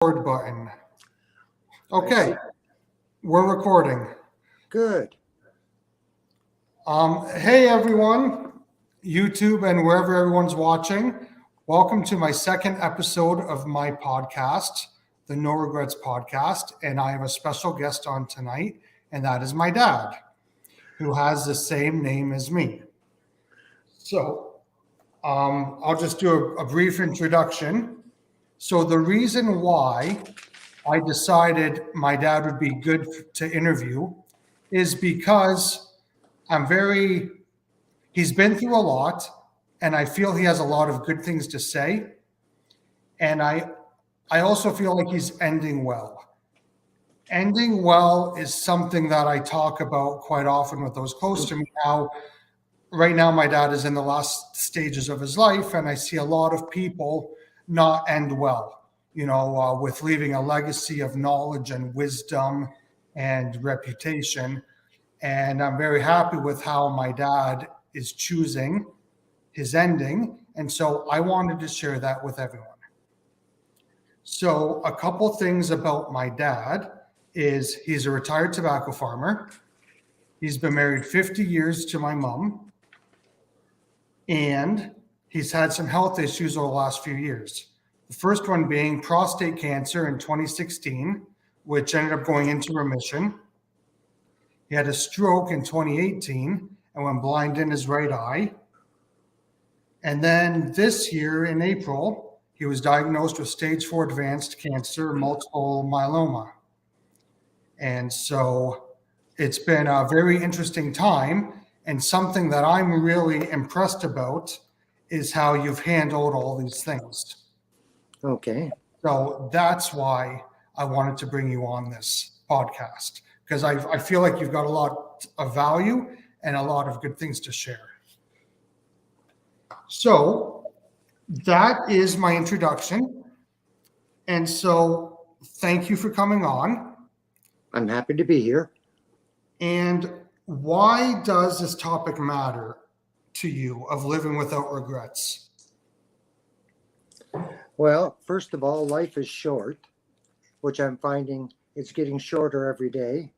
Record button. I see. Okay, we're recording. Good. Hey everyone, YouTube and wherever everyone's watching. Welcome to my second episode of my podcast, the No Regrets podcast, and I have a special guest on tonight, and that is my dad, who has the same name as me. So, I'll just do a brief introduction. So the reason why I decided my dad would be good to interview is because he's been through a lot and I feel he has a lot of good things to say. And I also feel like he's ending well. Ending well is something that I talk about quite often with those close to me. Right now, my dad is in the last stages of his life, and I see a lot of people not end well, with leaving a legacy of knowledge and wisdom and reputation. And I'm very happy with how my dad is choosing his ending. And so I wanted to share that with everyone. So, a couple things about my dad is he's a retired tobacco farmer. He's been married 50 years to my mom. And he's had some health issues over the last few years. The first one being prostate cancer in 2016, which ended up going into remission. He had a stroke in 2018 and went blind in his right eye. And then this year in April, he was diagnosed with stage 4 advanced cancer, multiple myeloma. And so it's been a very interesting time. And something that I'm really impressed about is how you've handled all these things. Okay. So that's why I wanted to bring you on this podcast, because I feel like you've got a lot of value and a lot of good things to share. So that is my introduction. And so thank you for coming on. I'm happy to be here. And why does this topic matter to you of living without regrets? Well, first of all, life is short, which I'm finding it's getting shorter every day.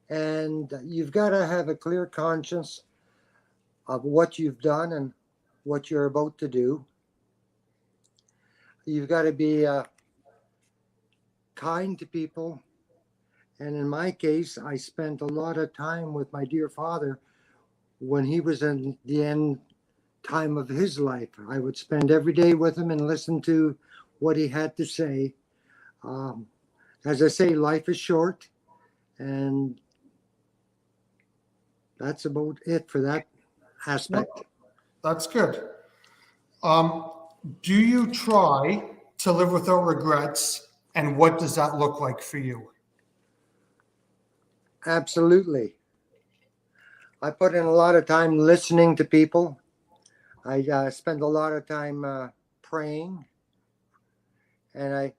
And you've got to have a clear conscience of what you've done and what you're about to do. You've got to be kind to people. And in my case, I spent a lot of time with my dear father when he was in the end time of his life. I would spend every day with him and listen to what he had to say. As I say, life is short, and that's about it for that aspect. That's good. Do you try to live without regrets, and what does that look like for you? Absolutely. I put in a lot of time listening to people. I spend a lot of time praying. And I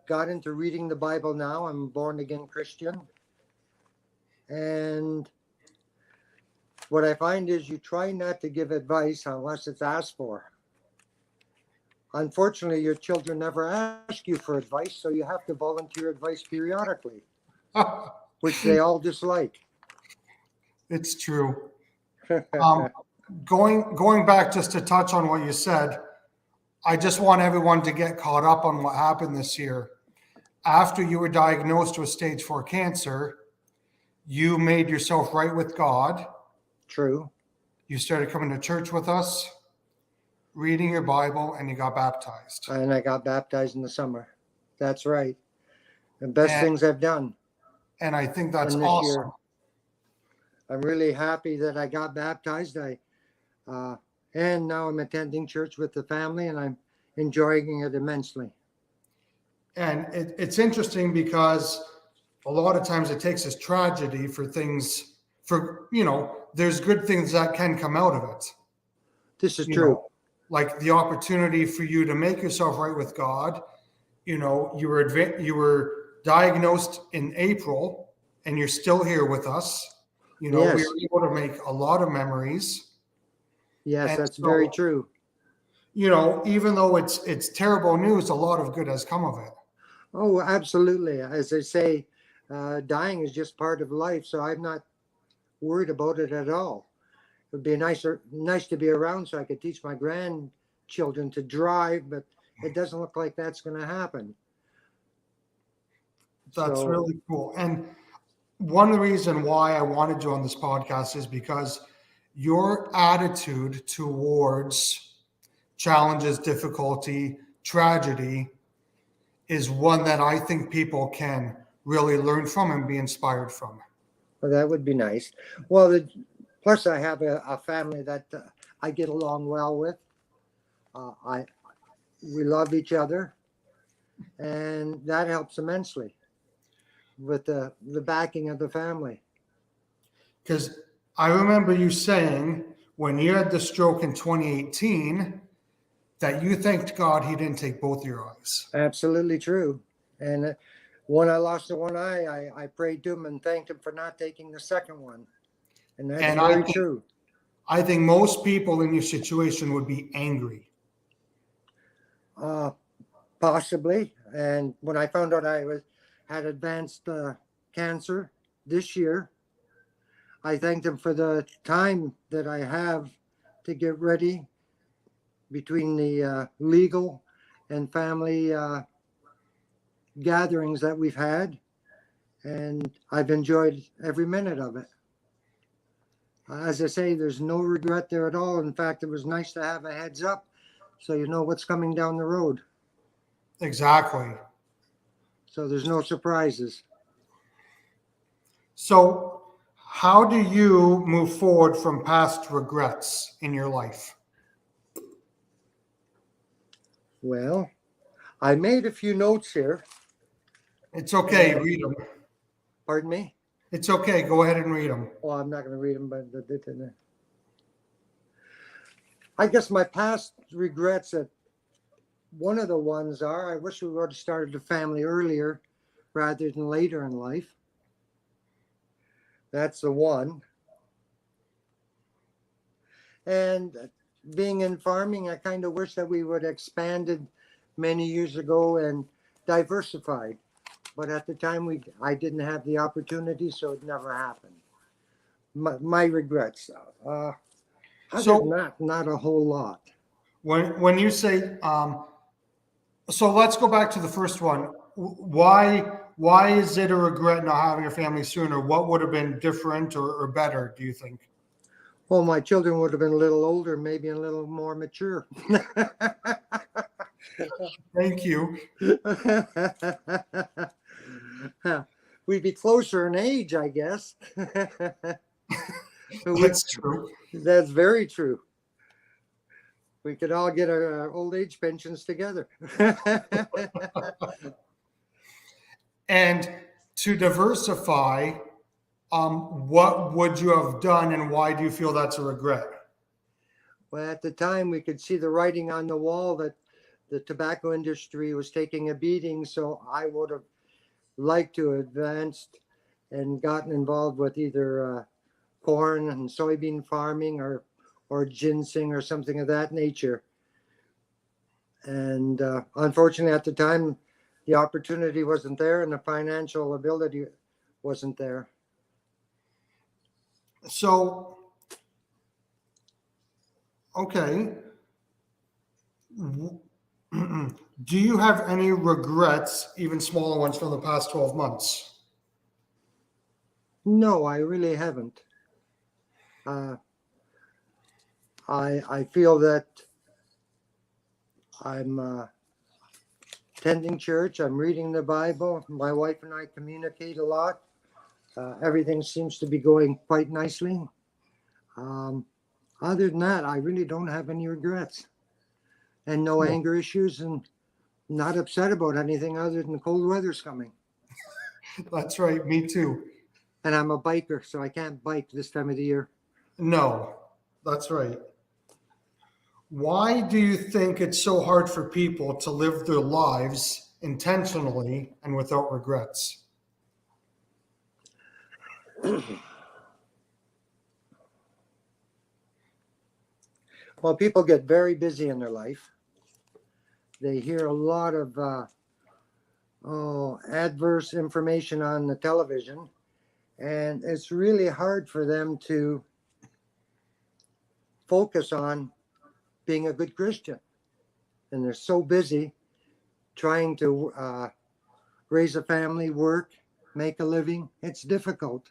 got into reading the Bible now. I'm a born-again Christian. And what I find is you try not to give advice unless it's asked for. Unfortunately, your children never ask you for advice, so you have to volunteer advice periodically. Which they all dislike. It's true. Going back just to touch on what you said, I just want everyone to get caught up on what happened this year. After you were diagnosed with stage 4 cancer, you made yourself right with God. True. You started coming to church with us, reading your Bible, and you got baptized. And I got baptized in the summer. That's right. The best things I've done. And I think that's awesome. Year, I'm really happy that I got baptized. And now I'm attending church with the family, and I'm enjoying it immensely. And it's interesting because a lot of times it takes us tragedy for things, there's good things that can come out of it. This is true. Like the opportunity for you to make yourself right with God. You were diagnosed in April, and you're still here with us. Yes. We were able to make a lot of memories. Yes, and that's very true. Even though it's terrible news, a lot of good has come of it. Oh, absolutely. As I say, dying is just part of life, so I'm not worried about it at all. It would be nice to be around so I could teach my grandchildren to drive, but it doesn't look like that's going to happen. That's So, really cool. And one of the reason why I wanted you on this podcast is because your attitude towards challenges, difficulty, tragedy is one that I think people can really learn from and be inspired from. well, that would be nice. Well, plus I have a family that I get along well with. I We love each other, and that helps immensely with the backing of the family. Because I remember you saying when you had the stroke in 2018 that you thanked God he didn't take both your eyes. Absolutely true. And when I lost the one eye, I prayed to him and thanked him for not taking the second one. And that's And very true. I think most people in your situation would be angry. Uh, Possibly. And when I found out had advanced cancer this year, I thanked him for the time that I have to get ready between the legal and family gatherings that we've had. And I've enjoyed every minute of it. As I say, there's no regret there at all. In fact, it was nice to have a heads up so you know what's coming down the road. Exactly. So there's no surprises. So, how do you move forward from past regrets in your life? Well, I made a few notes here. It's okay, read them. Pardon me? It's okay, go ahead and read them. Well, I'm not going to read them, but I guess my past regrets that one of the ones are I wish we would have started a family earlier rather than later in life. That's the one. And being in farming, I kind of wish that we would have expanded many years ago and diversified. But at the time, I didn't have the opportunity, so it never happened. My regrets. Other than that, not a whole lot. When you say, so let's go back to the first one. Why is it a regret not having a family sooner? What would have been different or better, do you think? Well, my children would have been a little older, maybe a little more mature. Thank you. We'd be closer in age, I guess. That's true. That's very true. We could all get our old age pensions together. And to diversify, what would you have done and why do you feel that's a regret? Well, at the time, we could see the writing on the wall that the tobacco industry was taking a beating. So I would have liked to have advanced and gotten involved with either corn and soybean farming or ginseng or something of that nature. And unfortunately, at the time, the opportunity wasn't there and the financial ability wasn't there. So, okay. Do you have any regrets, even smaller ones, from the past 12 months? No, I really haven't. I feel that I'm attending church. I'm reading the Bible. My wife and I communicate a lot. Everything seems to be going quite nicely. Other than that, I really don't have any regrets and no anger issues and not upset about anything other than the cold weather's coming. That's right. Me too. And I'm a biker, so I can't bike this time of the year. No, that's right. Why do you think it's so hard for people to live their lives intentionally and without regrets? Well, people get very busy in their life. They hear a lot of adverse information on the television, and it's really hard for them to focus on being a good Christian. And they're so busy trying to raise a family, work, make a living. It's difficult.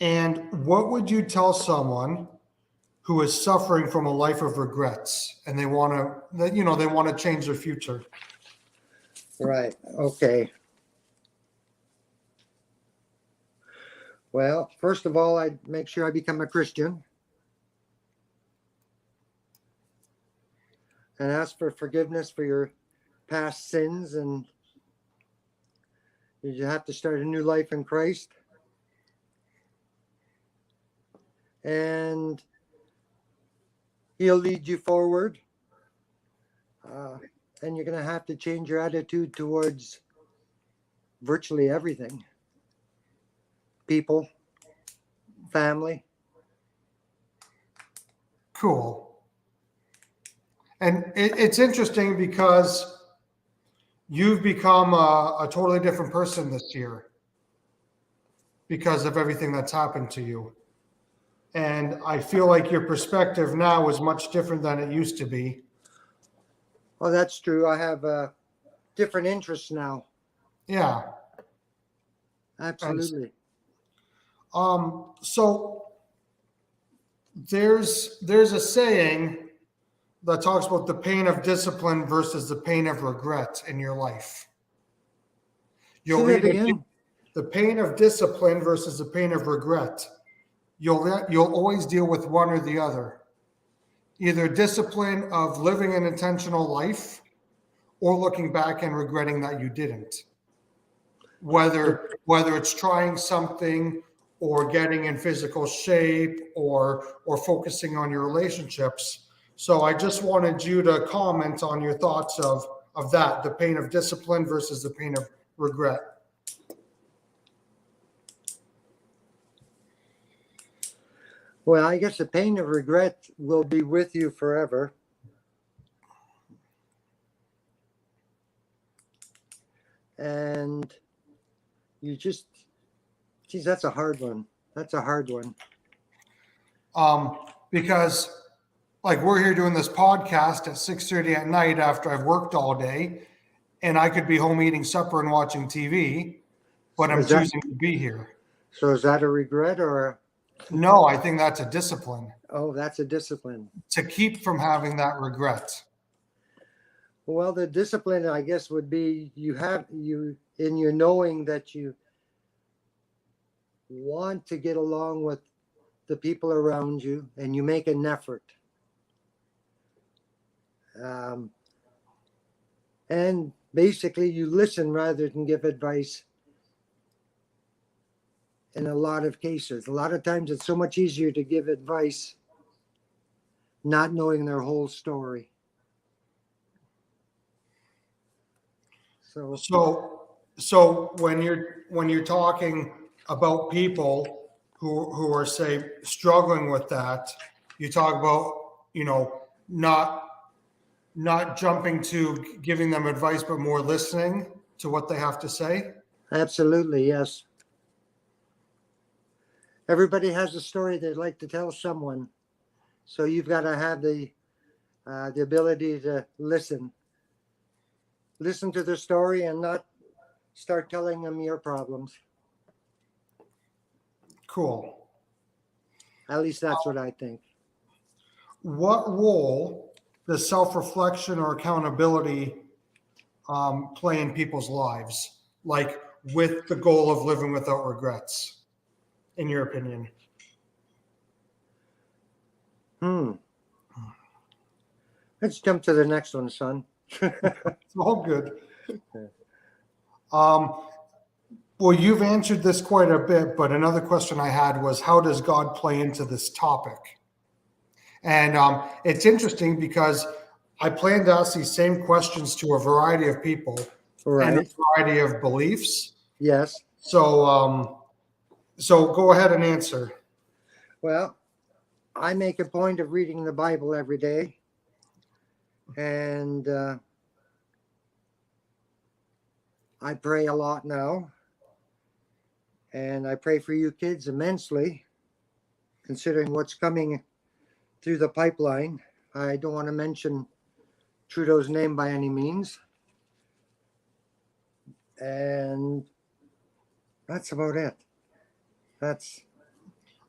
And what would you tell someone who is suffering from a life of regrets and they want to change their future? Right. Okay. Well, first of all, I'd make sure I become a Christian and ask for forgiveness for your past sins, and you have to start a new life in Christ. And He'll lead you forward. And you're going to have to change your attitude towards virtually everything. People, family. Cool. And it's interesting because you've become a totally different person this year because of everything that's happened to you. And I feel like your perspective now is much different than it used to be. Well, that's true. I have different interests now. Yeah. Absolutely. So there's a saying that talks about the pain of discipline versus the pain of regret in your life. You'll Say that read again. the pain of discipline versus the pain of regret. You'll always deal with one or the other. Either discipline of living an intentional life or looking back and regretting that you didn't. Whether it's trying something or getting in physical shape or focusing on your relationships. So I just wanted you to comment on your thoughts of that, the pain of discipline versus the pain of regret. Well, I guess the pain of regret will be with you forever. And you just, geez, that's a hard one. That's a hard one. Because like we're here doing this podcast at 6:30 at night after I've worked all day, and I could be home eating supper and watching TV, but I'm choosing to be here. So is that a regret or? No, I think that's a discipline. Oh, that's a discipline. To keep from having that regret. Well, the discipline, I guess, would be you in your knowing that you want to get along with the people around you and you make an effort. And basically you listen rather than give advice in a lot of cases. A lot of times it's so much easier to give advice not knowing their whole story. So when you're talking about people who are, say, struggling with that, you talk about, not jumping to giving them advice, but more listening to what they have to say. Absolutely, yes. Everybody has a story they'd like to tell someone, so you've got to have the ability to listen to their story and not start telling them your problems. Cool. At least that's what I think. What role does self-reflection or accountability play in people's lives, like with the goal of living without regrets, in your opinion? Let's jump to the next one, son. It's all good. Well, you've answered this quite a bit, but another question I had was, how does God play into this topic? And it's interesting because I plan to ask these same questions to a variety of people and a variety of beliefs. Yes. So go ahead and answer. Well, I make a point of reading the Bible every day. And I pray a lot now, and I pray for you kids immensely, considering what's coming through the pipeline. I don't want to mention Trudeau's name by any means. And that's about it.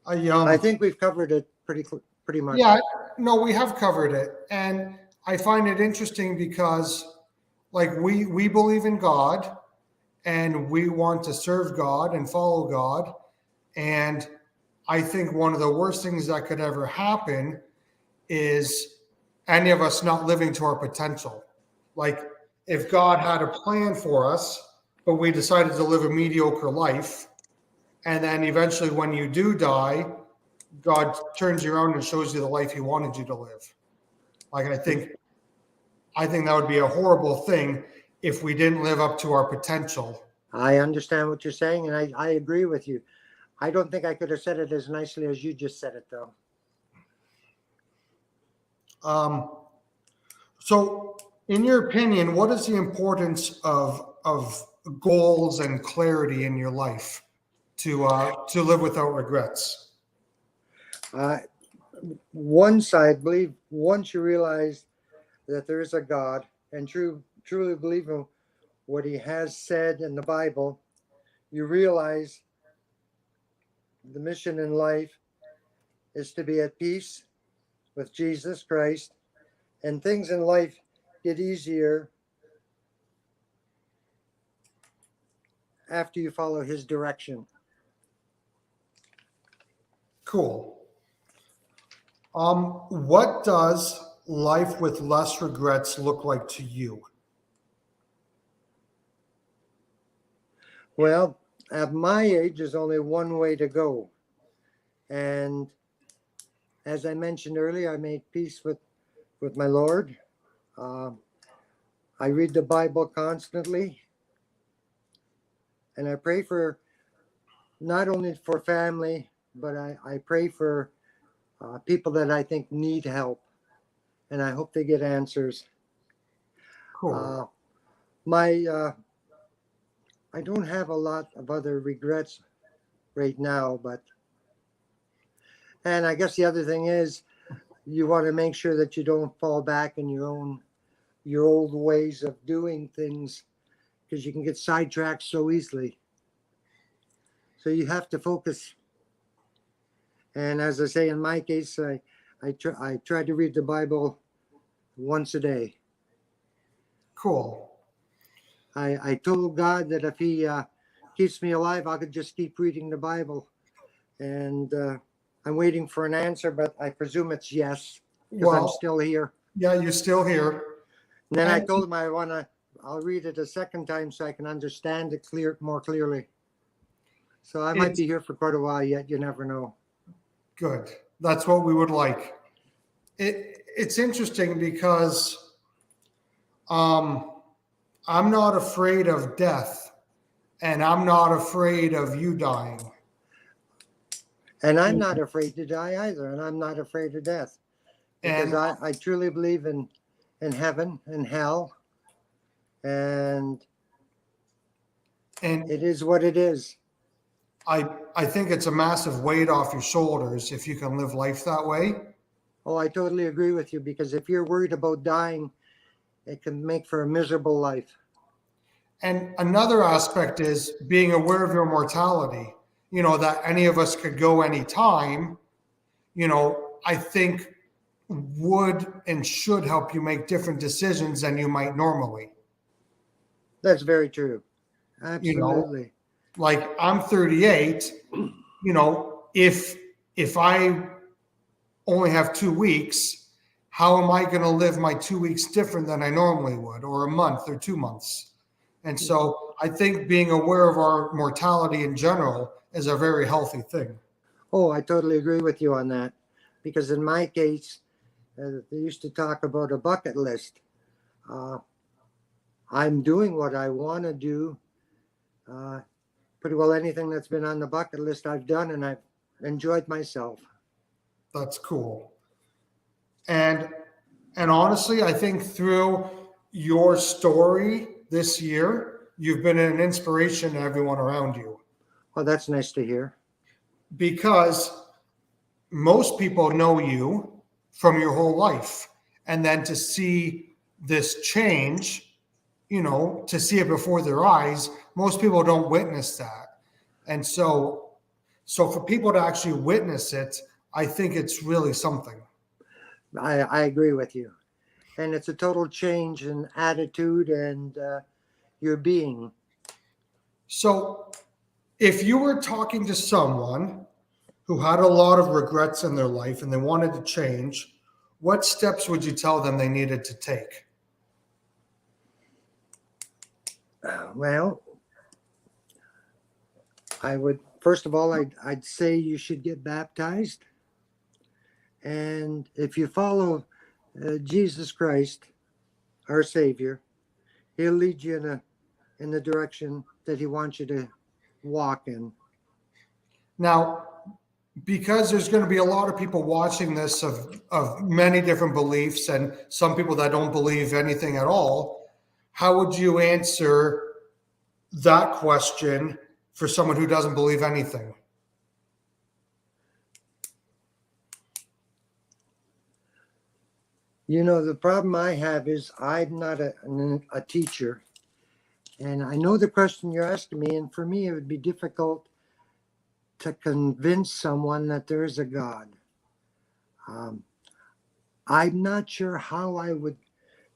I think we've covered it pretty much. Yeah, no, we have covered it. And I find it interesting because like we believe in God and we want to serve God and follow God. And I think one of the worst things that could ever happen is any of us not living to our potential. Like if God had a plan for us, but we decided to live a mediocre life, and then eventually when you do die, God turns you around and shows you the life he wanted you to live. Like I think that would be a horrible thing if we didn't live up to our potential. I understand what you're saying, and I agree with you. I don't think I could have said it as nicely as you just said it, though. So, in your opinion, what is the importance of goals and clarity in your life to live without regrets? Once I believe, once you realize that there is a God and truly believe in what he has said in the Bible, you realize the mission in life is to be at peace with Jesus Christ, and things in life get easier after you follow his direction. Cool. What does life with less regrets look like to you? Well, at my age, there's only one way to go. And as I mentioned earlier, I made peace with my Lord. I read the Bible constantly. And I pray for not only for family, but I pray for people that I think need help. And I hope they get answers. Cool. I don't have a lot of other regrets right now, and I guess the other thing is you want to make sure that you don't fall back in your old ways of doing things, because you can get sidetracked so easily. So you have to focus. And as I say, in my case, I try to read the Bible once a day. Cool. I told God that if he keeps me alive, I could just keep reading the Bible. And I'm waiting for an answer, but I presume it's yes, because I'm still here. Yeah, you're still here. And then I told him I'll read it a second time so I can understand it more clearly. So I might be here for quite a while yet. You never know. Good. That's what we would like. It's interesting because I'm not afraid of death, and I'm not afraid of you dying. And I'm not afraid to die either, and I'm not afraid of death, because I truly believe in heaven and hell, and it is what it is. I think it's a massive weight off your shoulders if you can live life that way. Oh, I totally agree with you, because if you're worried about dying, it can make for a miserable life. And another aspect is being aware of your mortality, that any of us could go anytime, I think would and should help you make different decisions than you might normally. That's very true. Absolutely. Like I'm 38, if I only have 2 weeks, how am I going to live my 2 weeks different than I normally would, or a month or 2 months? And so I think being aware of our mortality in general is a very healthy thing. Oh, I totally agree with you on that. Because in my case, they used to talk about a bucket list. I'm doing what I want to do. Pretty well anything that's been on the bucket list I've done, and I've enjoyed myself. That's cool. And honestly, I think through your story this year, you've been an inspiration to everyone around you, Well, that's nice to hear. because most people know you from your whole life. And then to see this change, to see it before their eyes, most people don't witness that. And so for people to actually witness it, I think it's really something. I agree with you. And it's a total change in attitude and your being. So if you were talking to someone who had a lot of regrets in their life and they wanted to change, what steps would you tell them they needed to take? Well, I would, first of all, I'd say you should get baptized. And if you follow Jesus Christ, our Savior, He'll lead you in the direction that He wants you to walk in. Now, because there's going to be a lot of people watching this of many different beliefs and some people that don't believe anything at all, how would you answer that question for someone who doesn't believe anything? The problem I have is I'm not a teacher. And I know the question you're asking me, and for me, it would be difficult to convince someone that there is a God. I'm not sure how I would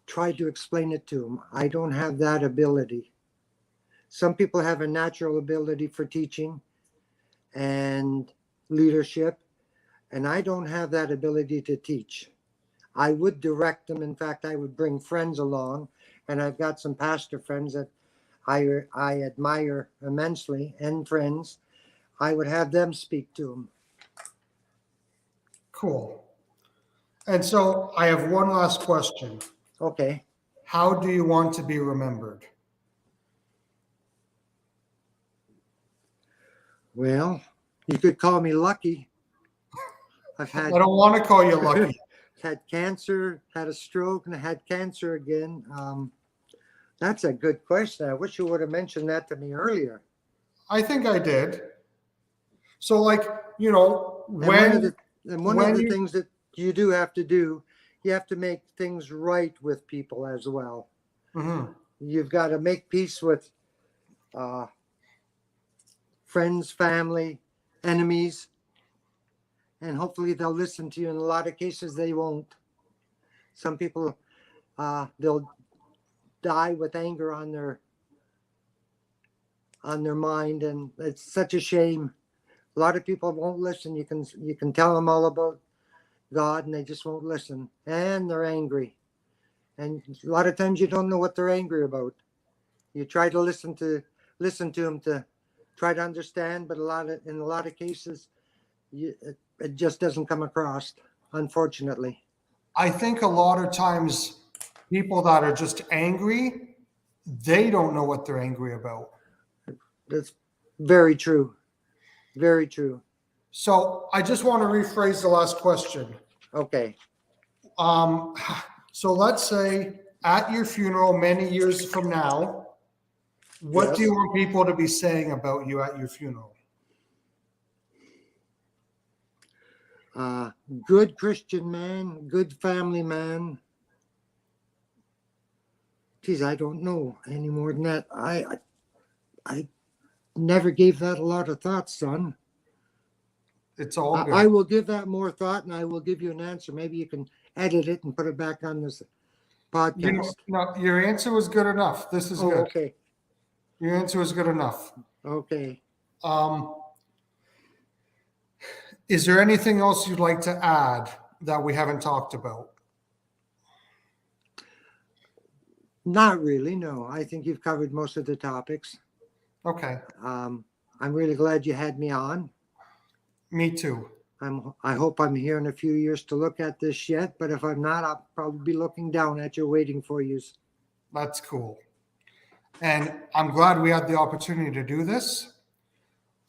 try to explain it to them. I don't have that ability. Some people have a natural ability for teaching and leadership, and I don't have that ability to teach. I would direct them. In fact, I would bring friends along, and I've got some pastor friends that I admire immensely, and friends. I would have them speak to them. Cool. And so I have one last question. Okay. How do you want to be remembered? Well, you could call me lucky. I've I don't want to call you lucky. had cancer, had a stroke, and I had cancer again. That's a good question. I wish you would have mentioned that to me earlier. I think I did. So, like, One of the things that you do have to do, you have to make things right with people as well. Mm-hmm. You've got to make peace with friends, family, enemies, and hopefully they'll listen to you. In a lot of cases, they won't. Some people, they'll die with anger on their mind, and it's such a shame. A lot of people won't listen. You can tell them all about God, and they just won't listen, and they're angry. And a lot of times you don't know what they're angry about. You try to listen to them to try to understand, but in a lot of cases, it just doesn't come across, unfortunately. I think a lot of times people that are just angry, they don't know what they're angry about. That's very true. Very true. So I just want to rephrase the last question. Okay. So let's say at your funeral many years from now, what do you want people to be saying about you at your funeral? Good Christian man, good family man. Geez, I don't know any more than that. I never gave that a lot of thought, son. It's all good. I will give that more thought, and I will give you an answer. Maybe you can edit it and put it back on this podcast. No, your answer was good enough. This is good. Okay. Your answer was good enough. Okay. Is there anything else you'd like to add that we haven't talked about? Not really, no. I think you've covered most of the topics. Okay. I'm really glad you had me on. Me too. I hope I'm here in a few years to look at this yet, but if I'm not, I'll probably be looking down at you, waiting for you. That's cool. And I'm glad we had the opportunity to do this.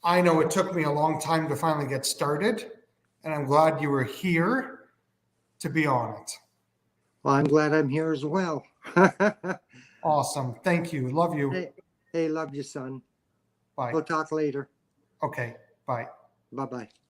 I know it took me a long time to finally get started, and I'm glad you were here to be on it. Well, I'm glad I'm here as well. Awesome. Thank you. Love you. Hey, love you, son. Bye. We'll talk later. Okay, bye. Bye bye.